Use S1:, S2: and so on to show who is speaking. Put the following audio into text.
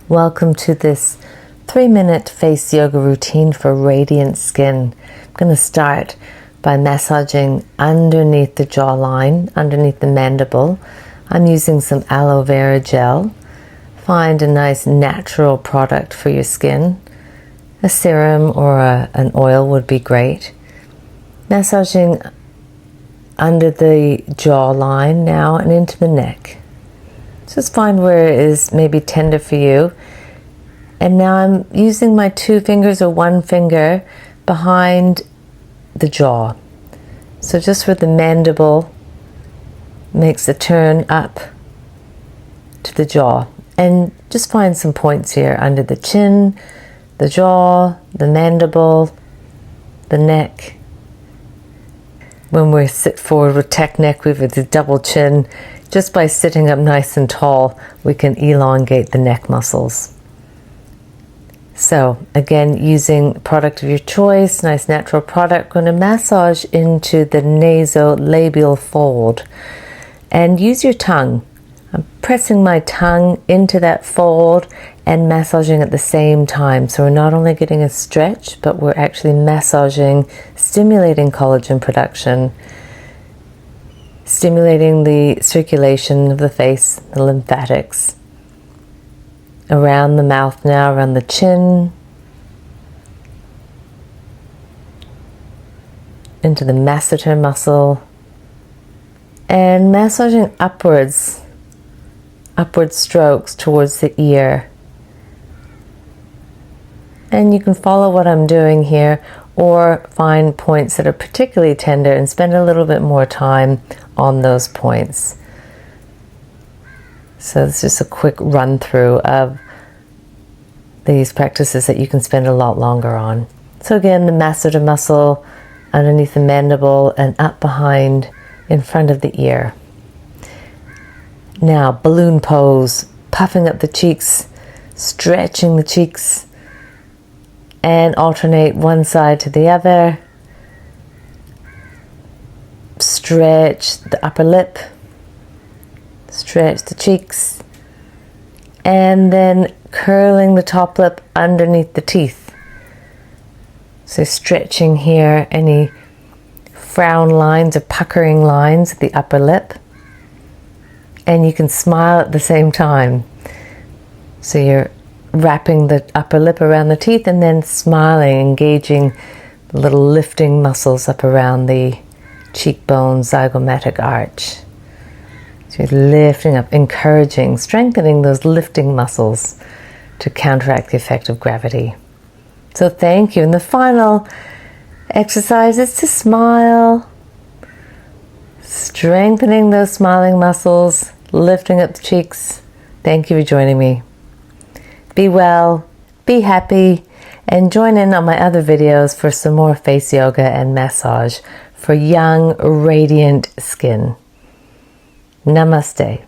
S1: Welcome to this 3-minute face yoga routine for radiant skin. I'm going to start by massaging underneath the jawline, underneath the mandible. I'm using some aloe vera gel. Find a nice natural product for your skin. A serum or an oil would be great. Massaging under the jawline now and into the neck. Just find where it is maybe tender for you. And now I'm using my 2 fingers or 1 finger behind the jaw. So just where the mandible makes a turn up to the jaw. And just find some points here under the chin, the jaw, the mandible, the neck. When we sit forward with tech neck, we have the double chin. Just by sitting up nice and tall, we can elongate the neck muscles. So again, using product of your choice, nice natural product, going to massage into the nasolabial fold. And use your tongue. I'm pressing my tongue into that fold and massaging at the same time. So we're not only getting a stretch, but we're actually massaging, stimulating collagen production, stimulating the circulation of the face, the lymphatics. Around the mouth now, around the chin, into the masseter muscle, and massaging upwards, upward strokes towards the ear. And you can follow what I'm doing here or find points that are particularly tender and spend a little bit more time on those points. So it's just a quick run through of these practices that you can spend a lot longer on. So again, the masseter muscle underneath the mandible and up behind in front of the ear. Now, balloon pose, puffing up the cheeks, stretching the cheeks, and alternate one side to the other. Stretch the upper lip, stretch the cheeks, and then curling the top lip underneath the teeth. So stretching here, any frown lines or puckering lines at the upper lip. And you can smile at the same time. So you're wrapping the upper lip around the teeth and then smiling, engaging the little lifting muscles up around the cheekbone, zygomatic arch. So you're lifting up, encouraging, strengthening those lifting muscles to counteract the effect of gravity. So thank you. And the final exercise is to smile, strengthening those smiling muscles, lifting up the cheeks. Thank you for joining me. Be well, be happy, and join in on my other videos for some more face yoga and massage for young, radiant skin. Namaste.